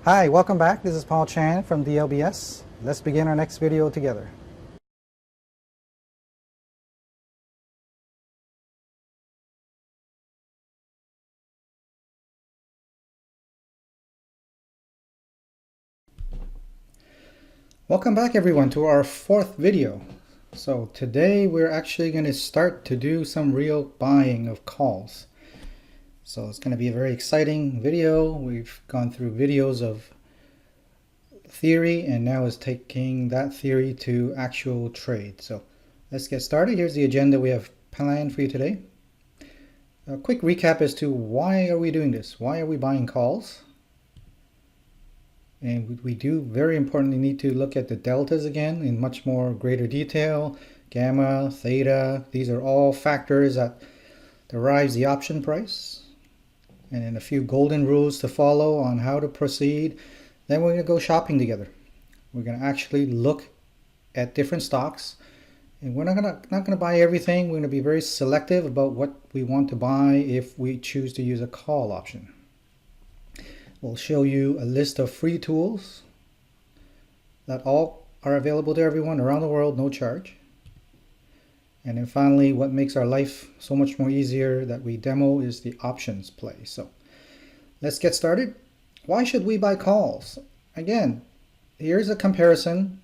Hi, welcome back. This is Paul Chan from DLBS. Let's begin our next video together. Welcome back everyone to our fourth video. So today we're actually going to start to do some real buying of calls. So it's going to be a very exciting video. We've gone through videos of theory and now is taking that theory to actual trade. So let's get started. Here's the agenda we have planned for you today. A quick recap as to why are we doing this? Why are we buying calls? And we do very importantly need to look at the deltas again in much more greater detail. Gamma, theta, these are all factors that derives the option price. And then a few golden rules to follow on how to proceed. Then we're going to go shopping together. We're going to actually look at different stocks. And we're not going to buy everything. We're going to be very selective about what we want to buy if we choose to use a call option. We'll show you a list of free tools that all are available to everyone around the world, no charge. And then finally, what makes our life so much more easier that we demo is the options play. So let's get started. Why should we buy calls? Again, here's a comparison.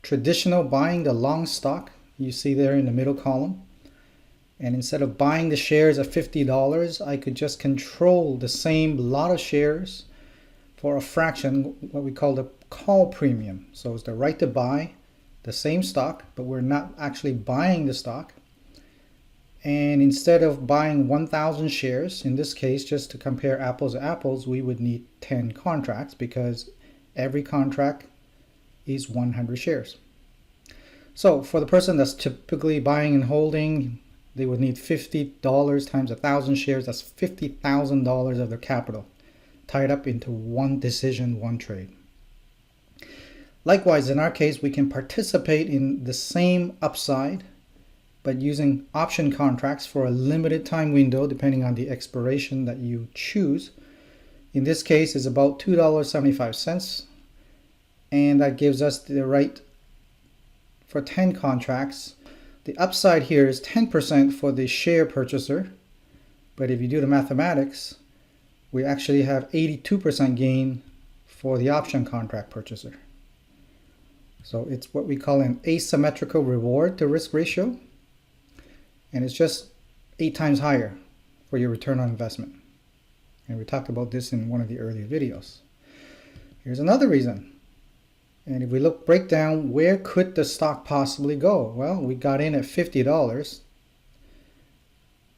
Traditional buying the long stock, you see there in the middle column. And instead of buying the shares at $50, I could just control the same lot of shares for a fraction, what we call the call premium. So it's the right to buy the same stock, but we're not actually buying the stock. And instead of buying 1,000 shares, in this case, just to compare apples to apples, we would need 10 contracts because every contract is 100 shares. So for the person that's typically buying and holding, they would need $50 times 1,000 shares. That's $50,000 of their capital tied up into one decision, one trade. Likewise, in our case, we can participate in the same upside, but using option contracts for a limited time window, depending on the expiration that you choose. In this case, it's about $2.75, and that gives us the right for 10 contracts. The upside here is 10% for the share purchaser, but if you do the mathematics, we actually have 82% gain for the option contract purchaser. So it's what we call an asymmetrical reward to risk ratio, and it's just 8 times higher for your return on investment. And we talked about this in one of the earlier videos. Here's another reason. And if we break down, where could the stock possibly go? Well, we got in at $50.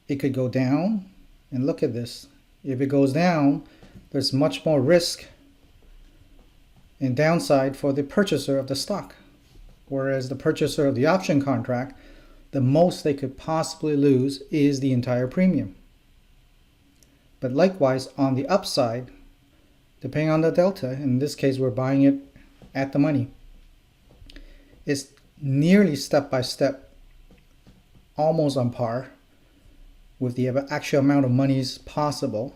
It could go down, and look at this. If it goes down, there's much more risk and downside for the purchaser of the stock. Whereas the purchaser of the option contract, the most they could possibly lose is the entire premium. But likewise, on the upside, depending on the delta, in this case we're buying it at the money, it's nearly step by step, almost on par with the actual amount of monies possible,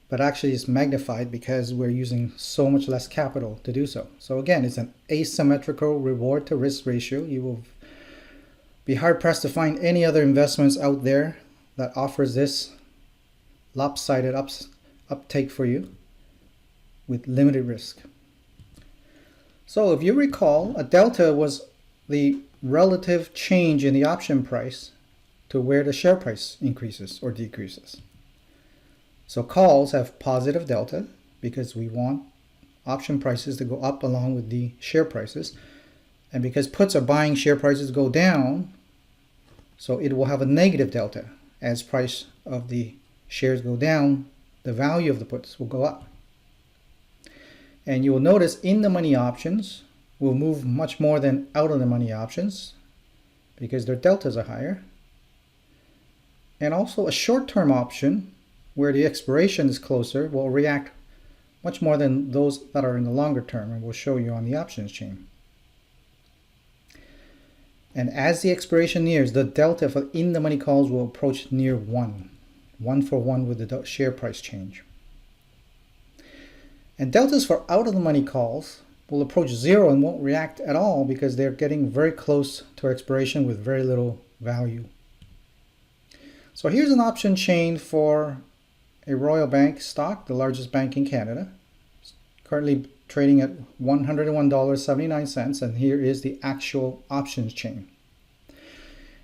but actually it's magnified because we're using so much less capital to do so. So again, it's an asymmetrical reward to risk ratio. You will be hard pressed to find any other investments out there that offers this lopsided uptake for you with limited risk. So if you recall, a delta was the relative change in the option price to where the share price increases or decreases. So calls have positive delta because we want option prices to go up along with the share prices. And because puts are buying share prices go down, so it will have a negative delta. As price of the shares go down, the value of the puts will go up. And you will notice in the money options, will move much more than out of the money options because their deltas are higher. And also a short-term option where the expiration is closer will react much more than those that are in the longer term, and we'll show you on the options chain. And as the expiration nears, the delta for in the money calls will approach near 1 for 1 with the share price change. And deltas for out of the money calls will approach zero and won't react at all because they're getting very close to expiration with very little value. So here's an option chain for a Royal Bank stock, the largest bank in Canada. It's currently trading at $101.79, and here is the actual options chain.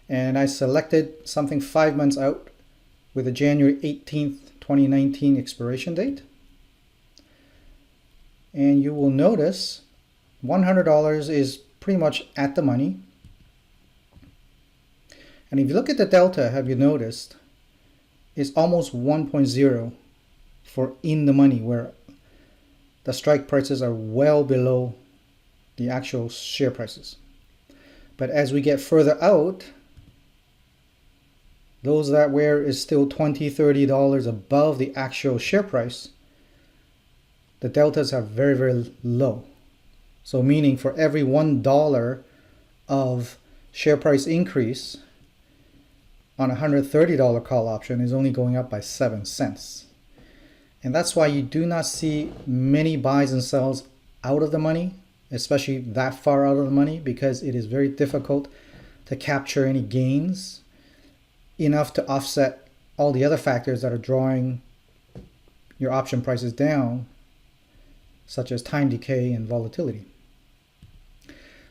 And I selected something 5 months out with a January 18th, 2019 expiration date. And you will notice $100 is pretty much at the money. And if you look at the delta, have you noticed, it's almost 1.0 for in the money, where the strike prices are well below the actual share prices. But as we get further out, those that where is still $20, $30 above the actual share price, the deltas are very, very low. So meaning for every $1 of share price increase on a $130 call option is only going up by 7 cents. And that's why you do not see many buys and sells out of the money, especially that far out of the money, because it is very difficult to capture any gains enough to offset all the other factors that are drawing your option prices down, such as time decay and volatility.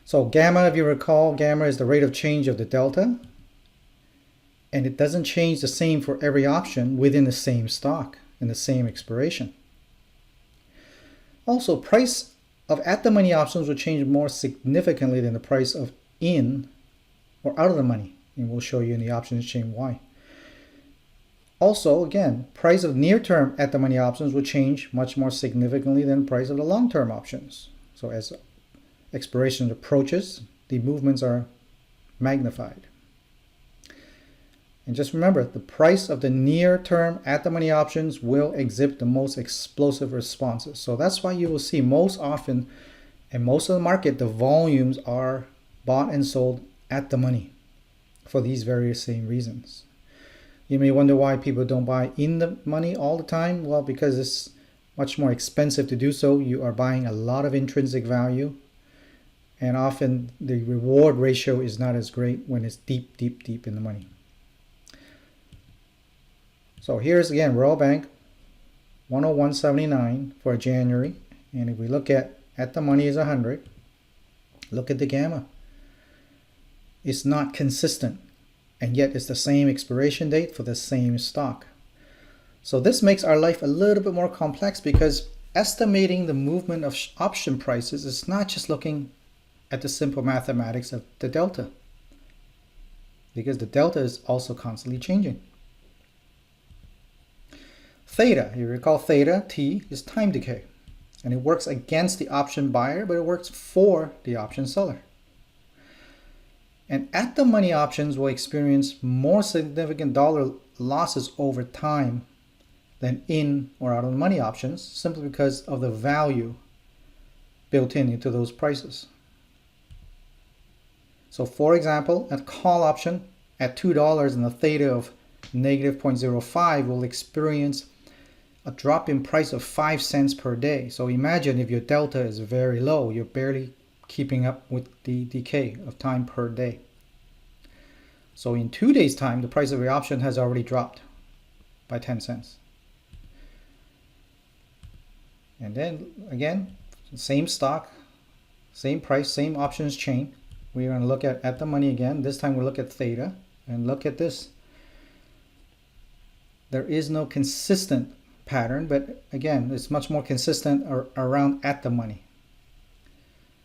So gamma, if you recall, gamma is the rate of change of the delta, and it doesn't change the same for every option within the same stock and the same expiration. Also, price of at-the-money options will change more significantly than the price of in or out of the money, and we'll show you in the options chain why. Also, again, price of near-term at-the-money options will change much more significantly than price of the long-term options. So as expiration approaches, the movements are magnified. And just remember, the price of the near-term at-the-money options will exhibit the most explosive responses. So that's why you will see most often in most of the market, the volumes are bought and sold at the money for these various same reasons. You may wonder why people don't buy in the money all the time. Well, because it's much more expensive to do so. You are buying a lot of intrinsic value, and often the reward ratio is not as great when it's deep, deep, deep in the money. So here's again Royal Bank, 101.79 for January, and if we look at the money is 100, look at the gamma. It's not consistent, and yet it's the same expiration date for the same stock. So this makes our life a little bit more complex, because estimating the movement of option prices is not just looking at the simple mathematics of the delta, because the delta is also constantly changing. Theta, you recall theta, T, is time decay, and it works against the option buyer, but it works for the option seller. And at the money options will experience more significant dollar losses over time than in or out of the money options, simply because of the value built into those prices. So for example, a call option at $2 and a theta of negative 0.05 will experience a drop in price of 5 cents per day. So imagine if your delta is very low, you're barely keeping up with the decay of time per day. So in 2 days' time, the price of your option has already dropped by 10 cents. And then again, same stock, same price, same options chain. We're going to look at the money again. This time we'll look at theta, and look at this. There is no consistent pattern, but again, it's much more consistent around at the money.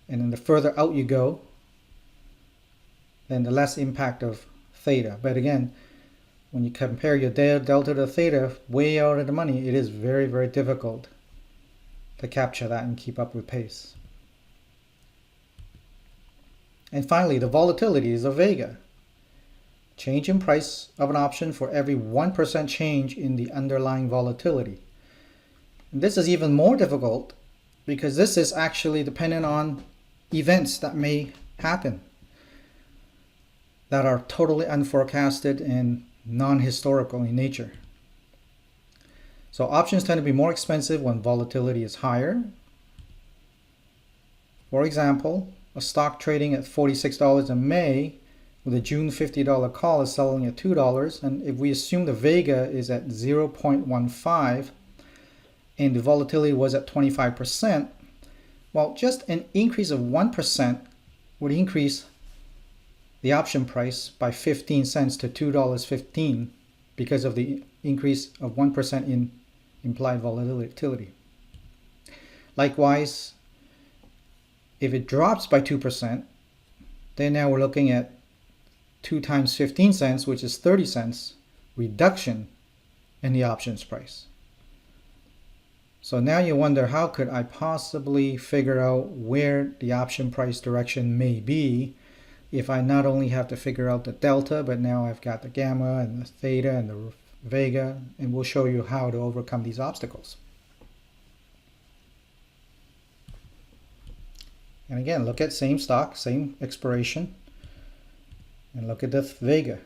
And then the further out you go, then the less impact of theta. But again, when you compare your delta to theta way out of the money, it is very, very difficult to capture that and keep up with pace. And finally, the volatility is of Vega. Change in price of an option for every 1% change in the underlying volatility. And this is even more difficult because this is actually dependent on events that may happen that are totally unforecasted and non-historical in nature. So options tend to be more expensive when volatility is higher. For example, a stock trading at $46 in May with a June $50 call is selling at $2. And if we assume the Vega is at 0.15 and the volatility was at 25%, well, just an increase of 1% would increase the option price by 15 cents to $2.15 because of the increase of 1% in implied volatility. Likewise, if it drops by 2%, then now we're looking at 2 times 15 cents, which is 30 cents reduction in the options price. So now you wonder, how could I possibly figure out where the option price direction may be if I not only have to figure out the delta, but now I've got the gamma and the theta and the Vega, and we'll show you how to overcome these obstacles. And again, look at same stock, same expiration, and look at the Vega.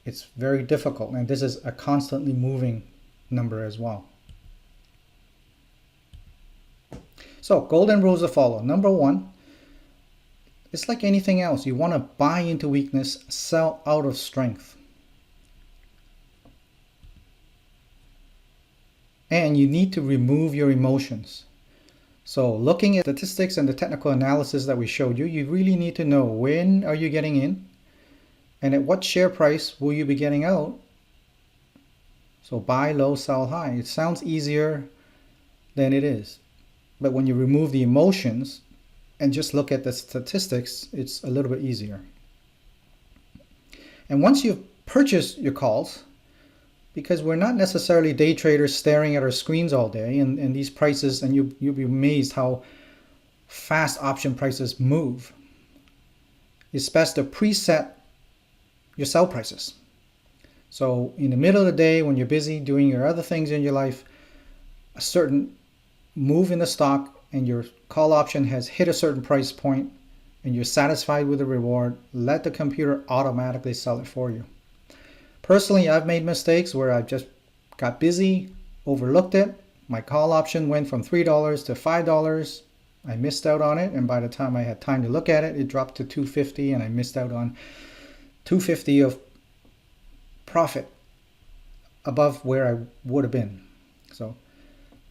It's very difficult, and this is a constantly moving number as well. So golden rules to follow. Number one, it's like anything else. You want to buy into weakness, sell out of strength. And you need to remove your emotions. So looking at statistics and the technical analysis that we showed you, you really need to know when are you getting in and at what share price will you be getting out. So buy low, sell high. It sounds easier than it is. But when you remove the emotions and just look at the statistics, it's a little bit easier. And once you've purchased your calls, because we're not necessarily day traders staring at our screens all day, and these prices, and you'll be amazed how fast option prices move. It's best to preset your sell prices. So in the middle of the day when you're busy doing your other things in your life, a certain move in the stock and your call option has hit a certain price point and you're satisfied with the reward, let the computer automatically sell it for you. Personally, I've made mistakes where I've just got busy, overlooked it. My call option went from $3 to $5. I missed out on it, and by the time I had time to look at it, it dropped to $2.50, and I missed out on $2.50 of profit above where I would have been. So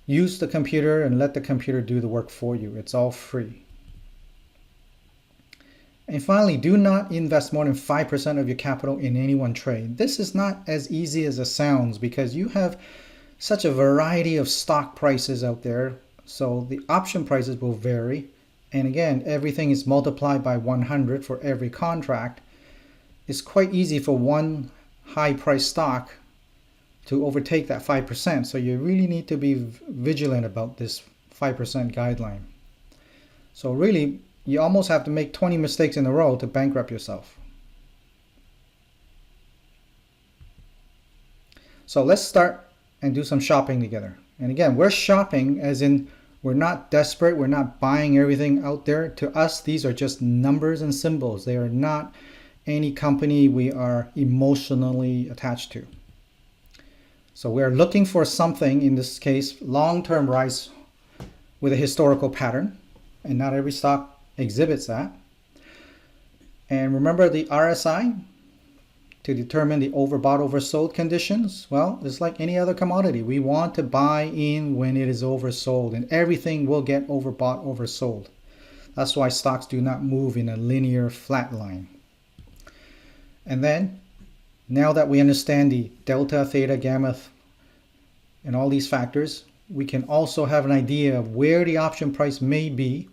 use the computer and let the computer do the work for you. It's all free. And finally, do not invest more than 5% of your capital in any one trade. This is not as easy as it sounds because you have such a variety of stock prices out there. So the option prices will vary. And again, everything is multiplied by 100 for every contract. It's quite easy for one high price stock to overtake that 5%. So you really need to be vigilant about this 5% guideline. So really, you almost have to make 20 mistakes in a row to bankrupt yourself. So let's start and do some shopping together. And again, we're shopping as in we're not desperate. We're not buying everything out there. To us, these are just numbers and symbols. They are not any company we are emotionally attached to. So we're looking for something, in this case, long-term rise with a historical pattern. And not every stock exhibits that. And remember the RSI to determine the overbought, oversold conditions. Well, it's like any other commodity. We want to buy in when it is oversold, and everything will get overbought, oversold. That's why stocks do not move in a linear flat line. And then, now that we understand the delta, theta, gamma, and all these factors, we can also have an idea of where the option price may be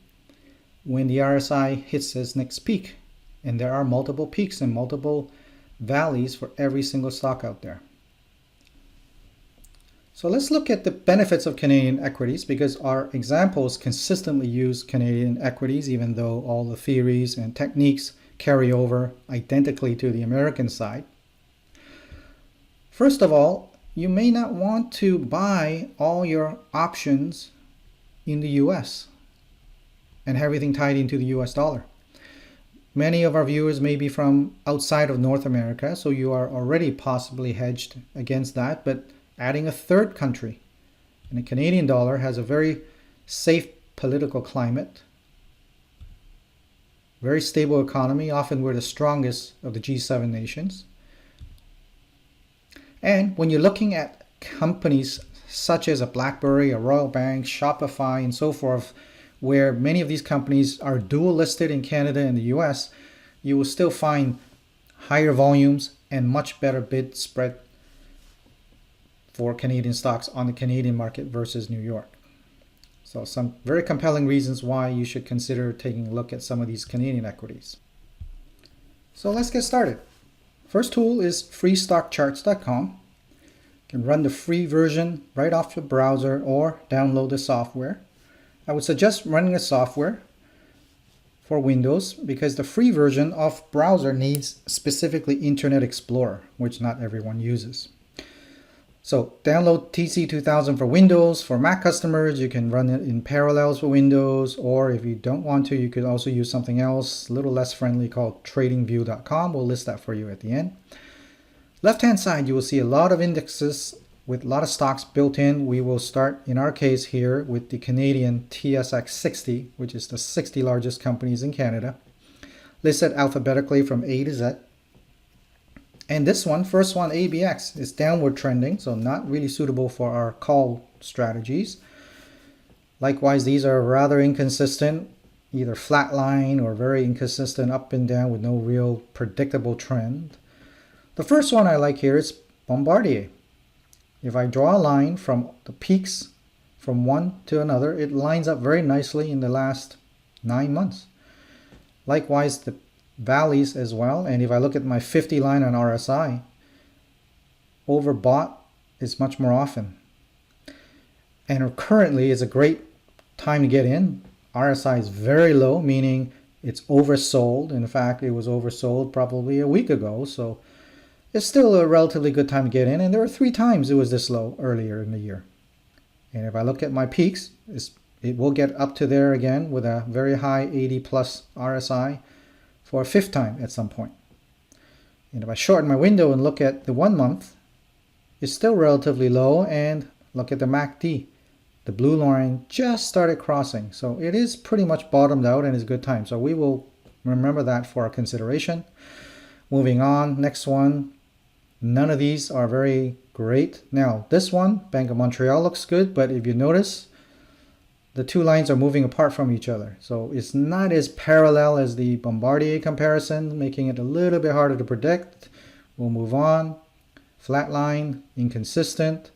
when the RSI hits its next peak. And there are multiple peaks and multiple valleys for every single stock out there. So let's look at the benefits of Canadian equities, because our examples consistently use Canadian equities, even though all the theories and techniques carry over identically to the American side. First of all, you may not want to buy all your options in the US and have everything tied into the US dollar. Many of our viewers may be from outside of North America, so you are already possibly hedged against that, but adding a third country And the Canadian dollar has a very safe political climate, very stable economy. Often we're the strongest of the G7 nations. And when you're looking at companies such as a BlackBerry, a Royal Bank, Shopify, and so forth, where many of these companies are dual listed in Canada and the US, you will still find higher volumes and much better bid spread for Canadian stocks on the Canadian market versus New York. So some very compelling reasons why you should consider taking a look at some of these Canadian equities. So let's get started. First tool is freestockcharts.com. You can run the free version right off the browser or download the software. I would suggest running the software for Windows because the free version of browser needs specifically Internet Explorer, which not everyone uses. So download TC2000 for Windows. For Mac customers, you can run it in parallels for Windows, or if you don't want to, you could also use something else a little less friendly called tradingview.com. We'll list that for you at the end. Left-hand side, you will see a lot of indexes with a lot of stocks built in. We will start, in our case here, with the Canadian TSX 60, which is the 60 largest companies in Canada, listed alphabetically from A to Z. And this one, first one, ABX, is downward trending, so not really suitable for our call strategies. Likewise, these are rather inconsistent, either flat line or very inconsistent up and down with no real predictable trend. The first one I like here is Bombardier. If I draw a line from the peaks from one to another, it lines up very nicely in the last 9 months. Likewise, the valleys as well. And if I look at my 50 line on RSI, overbought is much more often. And currently is a great time to get in. RSI is very low, meaning it's oversold. In fact, it was oversold probably a week ago. So it's still a relatively good time to get in. And there were 3 times it was this low earlier in the year. And if I look at my peaks, it will get up to there again with a very high 80 plus RSI for a 5th time at some point. And if I shorten my window and look at the 1 month, it's still relatively low. And look at the MACD. The blue line just started crossing. So it is pretty much bottomed out and is a good time. So we will remember that for our consideration. Moving on, next one. None of these are very great. Now, this one, Bank of Montreal, looks good. But if you notice, the 2 lines are moving apart from each other. So it's not as parallel as the Bombardier comparison, making it a little bit harder to predict. We'll move on. Flat line, inconsistent.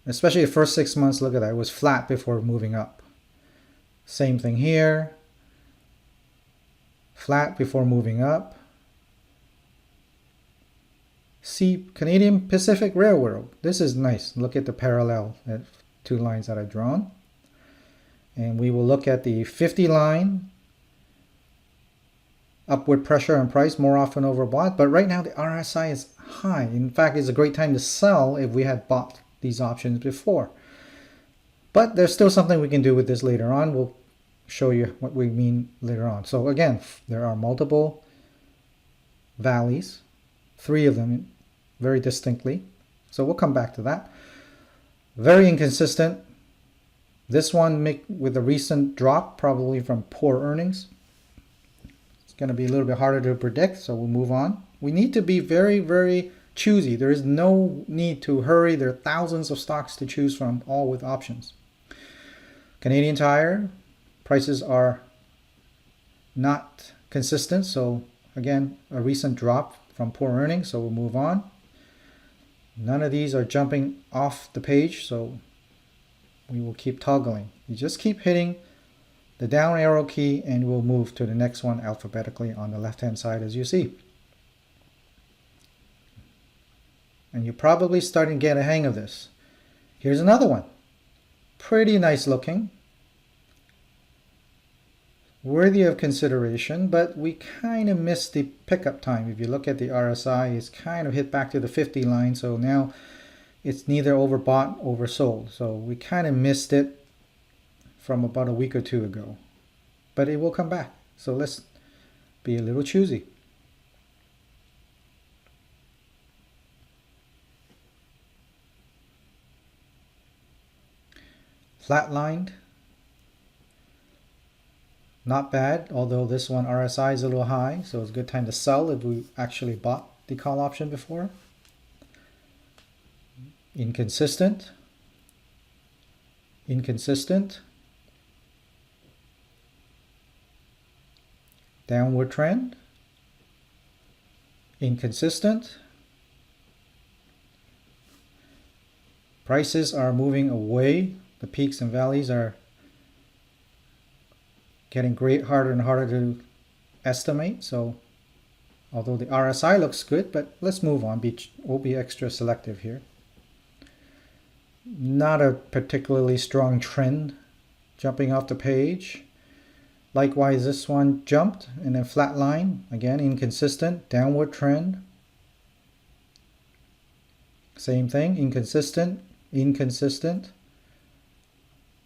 Especially the first 6 months, look at that. It was flat before moving up. Same thing here. Flat before moving up. See Canadian Pacific Railroad. This is nice. Look at the parallel 2 lines that I've drawn. And we will look at the 50 line. Upward pressure on price, more often overbought. But right now the RSI is high. In fact, it's a great time to sell if we had bought these options before. But there's still something we can do with this later on. We'll show you what we mean later on. So again, there are multiple valleys, 3 of them very distinctly. So we'll come back to that. Very inconsistent. This one with a recent drop, probably from poor earnings. It's going to be a little bit harder to predict, so we'll move on. We need to be very, very choosy. There is no need to hurry. There are thousands of stocks to choose from, all with options. Canadian Tire, prices are not consistent. So again, a recent drop from poor earnings. So we'll move on. None of these are jumping off the page. So we will keep toggling. You just keep hitting the down arrow key and we'll move to the next one alphabetically on the left-hand side as you see. And you're probably starting to get a hang of this. Here's another one. Pretty nice looking. Worthy of consideration, but we kind of missed the pickup time. If you look at the RSI, it's kind of hit back to the 50 line. So now it's neither overbought, oversold. So we kind of missed it from about a week or 2 ago. But it will come back. So let's be a little choosy. flatlined. Not bad, although this one RSI is a little high, so it's a good time to sell if we actually bought the call option before. Inconsistent. Inconsistent. Downward trend. Inconsistent. Prices are moving away. The peaks and valleys are getting harder and harder to estimate. So although the RSI looks good, but let's move on. We'll be extra selective here. Not a particularly strong trend jumping off the page. Likewise, this one jumped and then flat line. Again, inconsistent, downward trend. Same thing, inconsistent, inconsistent.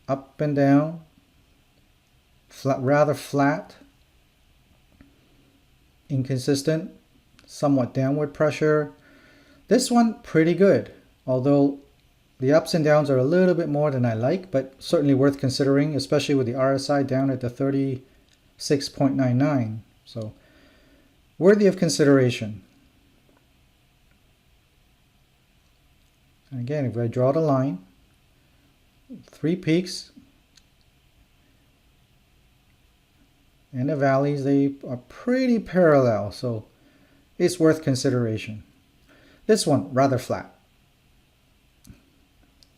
Up and down. Rather flat. Inconsistent, somewhat downward pressure. This one pretty good, although the ups and downs are a little bit more than I like, but certainly worth considering, especially with the RSI down at the 36.99. So worthy of consideration. And again, if I draw the line, 3 peaks and the valleys, they are pretty parallel, so it's worth consideration. This one, rather flat.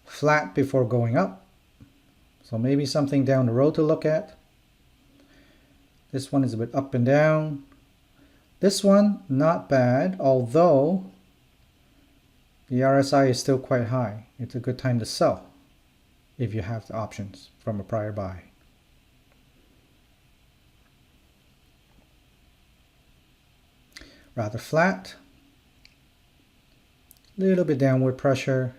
Flat before going up, so maybe something down the road to look at. This one is a bit up and down. This one, not bad, although the RSI is still quite high. It's a good time to sell if you have the options from a prior buy. Rather flat. Little bit downward pressure,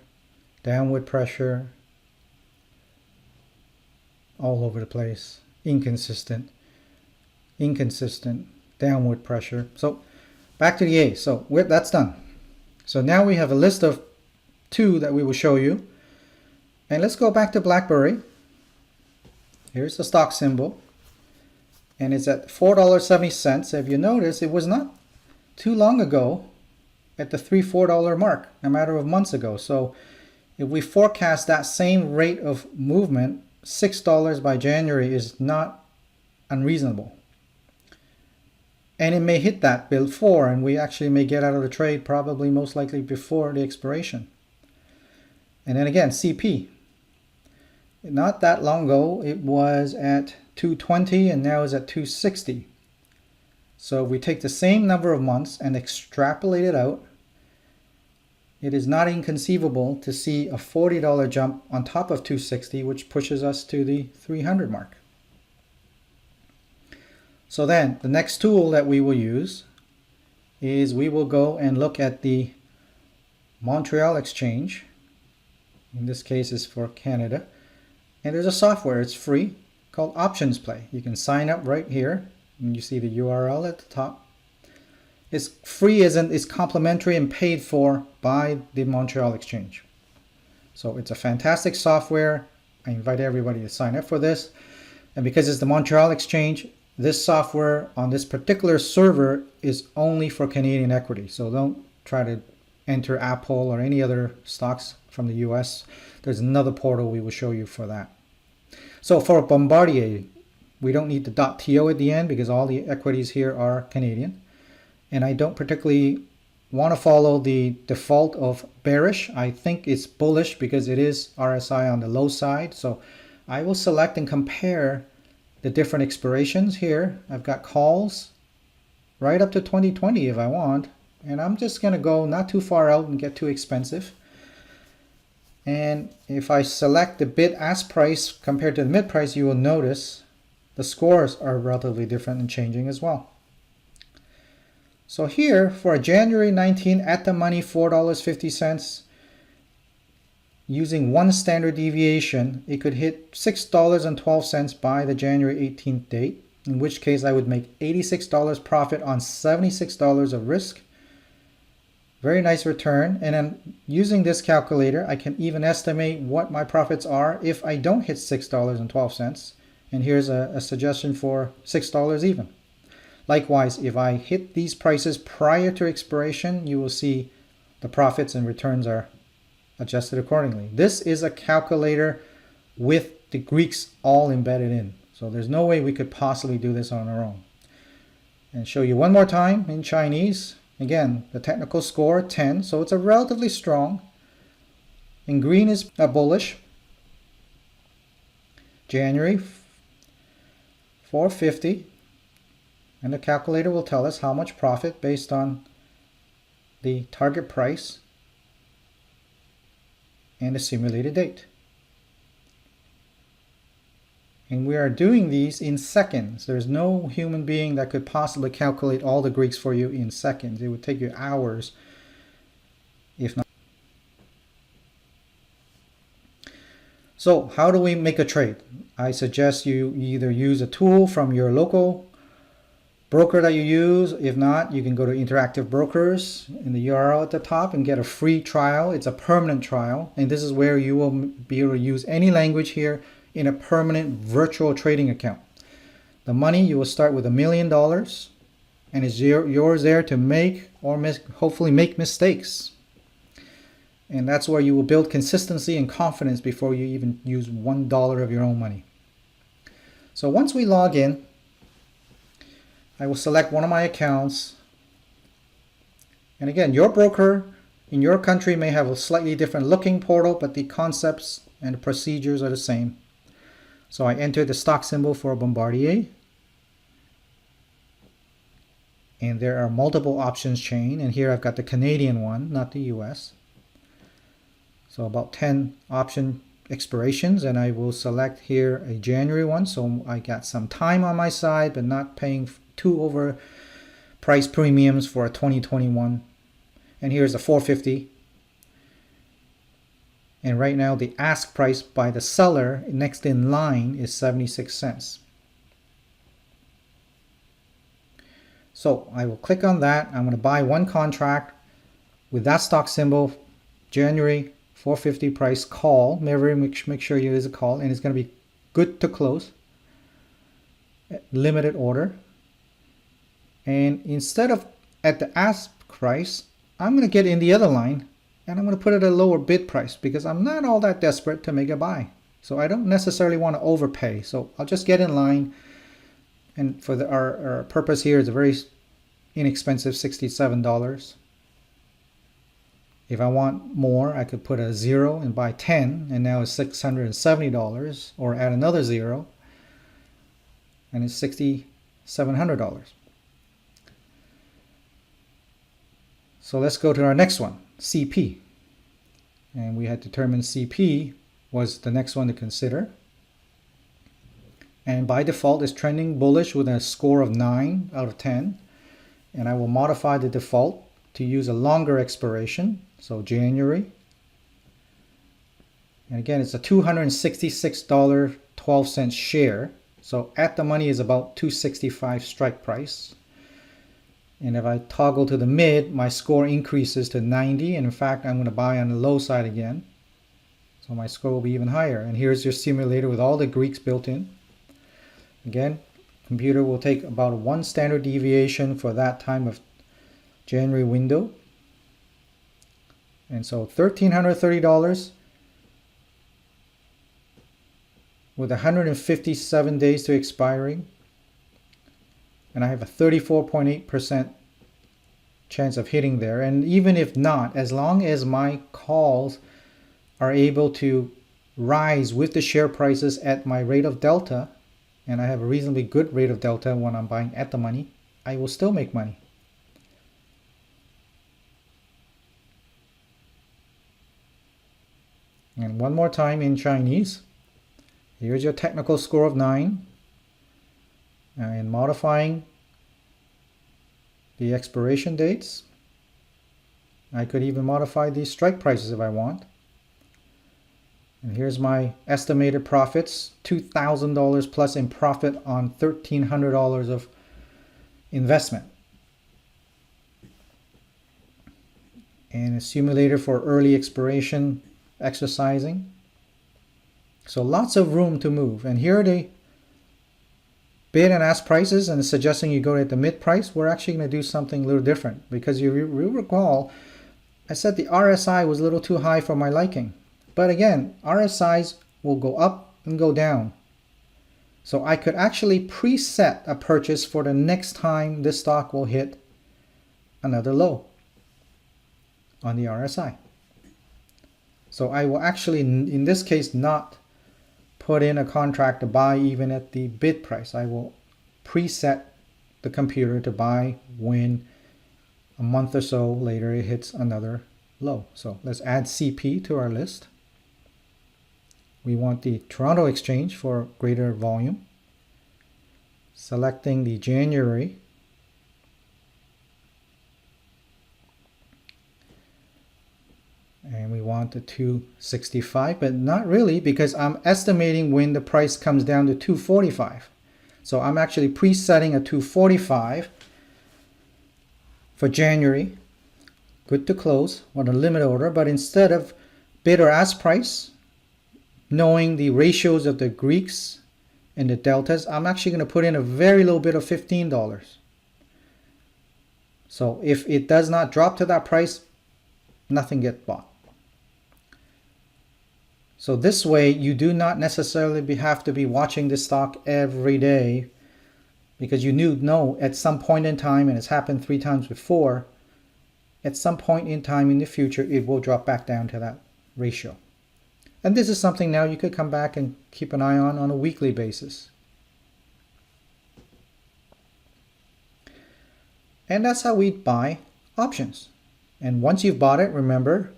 all over the place. Inconsistent, inconsistent, downward pressure. So back to the A. So that's done. So now we have a list of 2 that we will show you. And let's go back to BlackBerry. Here's the stock symbol. And it's at $4.70. If you notice, it was not too long ago at the $3-4 mark, a matter of months ago. So if we forecast that same rate of movement, $6 by January is not unreasonable. And it may hit that before, and we actually may get out of the trade probably most likely before the expiration. And then again, CP. Not that long ago, it was at 220 and now is at 260. So if we take the same number of months and extrapolate it out, it is not inconceivable to see a $40 jump on top of 260, which pushes us to the 300 mark. So then the next tool that we will use is we will go and look at the Montreal Exchange. In this case is for Canada. And there's a software, it's free, called Options Play. You can sign up right here, and you see the URL at the top. It's free, it's complimentary and paid for by the Montreal Exchange. So it's a fantastic software. I invite everybody to sign up for this. And because it's the Montreal Exchange, this software on this particular server is only for Canadian equity. So don't try to enter Apple or any other stocks from the US. There's another portal we will show you for that. So for Bombardier, we don't need the .to at the end because all the equities here are Canadian. And I don't particularly want to follow the default of bearish. I think it's bullish because it is RSI on the low side. So I will select and compare the different expirations here. I've got calls right up to 2020 if I want. And I'm just going to go not too far out and get too expensive. And if I select the bid-ask price compared to the mid price, you will notice the scores are relatively different and changing as well. So here for a January 19 at the money $4.50, using one standard deviation, it could hit $6.12 by the January 18th date, in which case I would make $86 profit on $76 of risk. Very nice return. And then using this calculator, I can even estimate what my profits are if I don't hit $6.12. And here's a suggestion for $6 even. Likewise, if I hit these prices prior to expiration, you will see the profits and returns are adjusted accordingly. This is a calculator with the Greeks all embedded in. So there's no way we could possibly do this on our own. And show you one more time in Chinese. Again, the technical score 10, so it's a relatively strong. In green is a bullish. January 450. And the calculator will tell us how much profit based on the target price and the simulated date. And we are doing these in seconds. There's no human being that could possibly calculate all the Greeks for you in seconds. It would take you hours, if not. So how do we make a trade? I suggest you either use a tool from your local broker that you use. If not, you can go to Interactive Brokers in the URL at the top and get a free trial. It's a permanent trial, and this is where you will be able to use any language here in a permanent virtual trading account. The money, you will start with $1 million, and it's yours there to make or hopefully make mistakes. And that's where you will build consistency and confidence before you even use $1 of your own money. So once we log in, I will select one of my accounts. And again, your broker in your country may have a slightly different looking portal, but the concepts and the procedures are the same. So I enter the stock symbol for Bombardier. And there are multiple options chain. And here I've got the Canadian one, not the US. So about 10 option expirations. And I will select here a January one. So I got some time on my side, but not paying too over price premiums for a 2021. And here's a 450. And right now the ask price by the seller next in line is 76 cents. So I will click on that. I'm going to buy one contract with that stock symbol, January 450 price call. Make sure it is a call, and it's going to be good to close. Limited order. And instead of at the ask price, I'm going to get in the other line. And I'm going to put it at a lower bid price because I'm not all that desperate to make a buy. So I don't necessarily want to overpay. So I'll just get in line. And for our purpose here, it's a very inexpensive $67. If I want more, I could put a 0 and buy 10. And now it's $670. Or add another 0. And it's $6,700. So let's go to our next one. CP, and we had determined CP was the next one to consider, and by default is trending bullish with a score of 9 out of 10, and I will modify the default to use a longer expiration, so January, and again it's a $266.12 share, so at the money is about $265 strike price. And if I toggle to the mid, my score increases to 90. And in fact, I'm going to buy on the low side again. So my score will be even higher. And here's your simulator with all the Greeks built in. Again, computer will take about 1 standard deviation for that time of January window. And so $1,330 with 157 days to expiring. And I have a 34.8% chance of hitting there. And even if not, as long as my calls are able to rise with the share prices at my rate of delta, and I have a reasonably good rate of delta when I'm buying at the money, I will still make money. And one more time in Chinese. Here's your technical score of 9. And modifying the expiration dates. I could even modify these strike prices if I want. And here's my estimated profits, $2,000 plus in profit on $1,300 of investment. and a simulator for early expiration exercising. So lots of room to move. And here are the bid and ask prices, and suggesting you go at the mid price. We're actually going to do something a little different, because you recall I said the RSI was a little too high for my liking. But again, RSIs will go up and go down. So I could actually preset a purchase for the next time this stock will hit another low on the RSI. So I will actually, in this case, not put in a contract to buy even at the bid price. I will preset the computer to buy when a month or so later it hits another low. So let's add CP to our list. We want the Toronto Exchange for greater volume. Selecting the January. And we want the 265, but not really, because I'm estimating when the price comes down to 245. So I'm actually presetting a 245 for January. Good to close on a limit order, but instead of bid or ask price, knowing the ratios of the Greeks and the deltas, I'm actually going to put in a very low bid of $15. So if it does not drop to that price, nothing gets bought. So this way, you do not necessarily have to be watching this stock every day, because you know at some point in time, and it's happened 3 times before, at some point in time in the future, it will drop back down to that ratio. And this is something now you could come back and keep an eye on a weekly basis. And that's how we buy options. And once you've bought it, remember,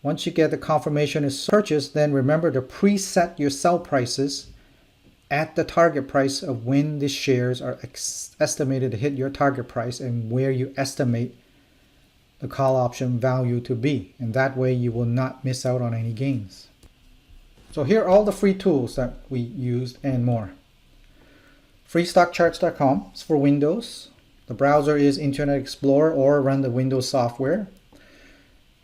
once you get the confirmation is purchased, then remember to preset your sell prices at the target price of when the shares are estimated to hit your target price and where you estimate the call option value to be. And that way you will not miss out on any gains. So here are all the free tools that we used and more. freestockcharts.com is for Windows. The browser is Internet Explorer or run the Windows software.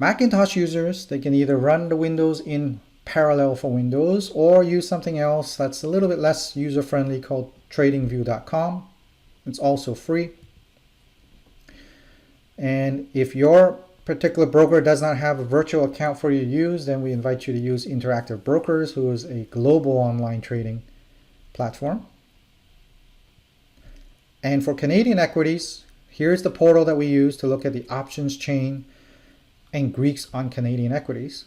Macintosh users, they can either run the Windows in parallel for Windows or use something else that's a little bit less user-friendly called tradingview.com. It's also free. And if your particular broker does not have a virtual account for you to use, then we invite you to use Interactive Brokers, who is a global online trading platform. And for Canadian equities, here's the portal that we use to look at the options chain and Greeks on Canadian equities.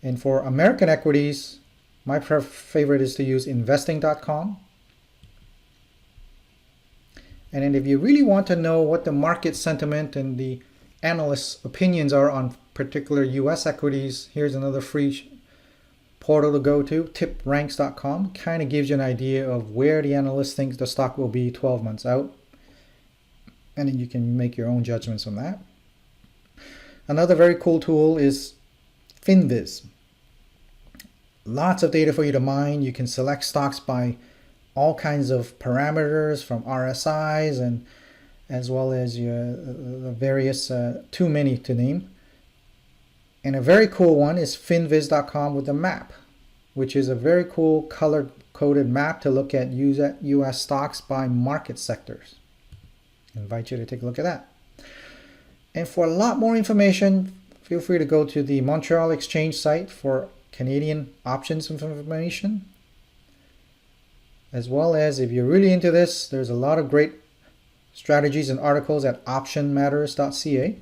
And for American equities, my favorite is to use investing.com. And then if you really want to know what the market sentiment and the analysts' opinions are on particular US equities, here's another free portal to go to, tipranks.com. Kind of gives you an idea of where the analyst thinks the stock will be 12 months out. And then you can make your own judgments on that. Another very cool tool is FinViz. Lots of data for you to mine. You can select stocks by all kinds of parameters, from RSIs and as well as your various, too many to name. And a very cool one is finviz.com with a map, which is a very cool color-coded map to look at US stocks by market sectors. I invite you to take a look at that. And for a lot more information, feel free to go to the Montreal Exchange site for Canadian options information. As well as, if you're really into this, there's a lot of great strategies and articles at optionmatters.ca.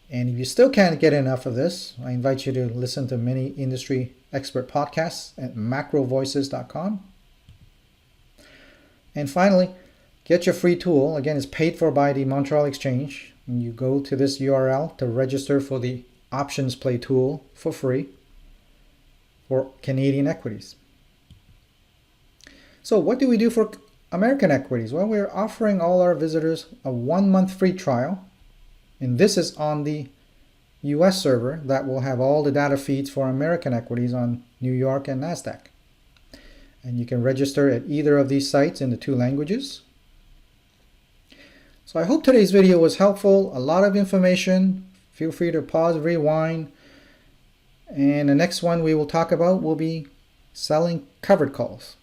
And if you still can't get enough of this, I invite you to listen to many industry expert podcasts at macrovoices.com. And finally, get your free tool. Again, it's paid for by the Montreal Exchange. And you go to this URL to register for the Options Play tool for free for Canadian equities. So what do we do for American equities? Well, we're offering all our visitors a 1-month free trial. And this is on the US server that will have all the data feeds for American equities on New York and NASDAQ. And you can register at either of these sites in the 2 languages. So I hope today's video was helpful. A lot of information. Feel free to pause, rewind. And the next one we will talk about will be selling covered calls.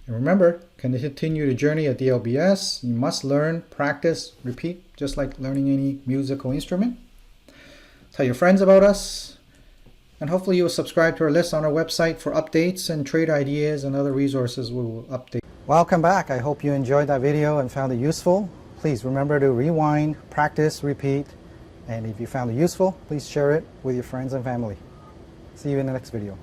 And remember, continue the journey at DLBS. You must learn, practice, repeat, just like learning any musical instrument. Tell your friends about us. And hopefully you will subscribe to our list on our website for updates and trade ideas and other resources we will update. Welcome back. I hope you enjoyed that video and found it useful. Please remember to rewind, practice, repeat. And if you found it useful, please share it with your friends and family. See you in the next video.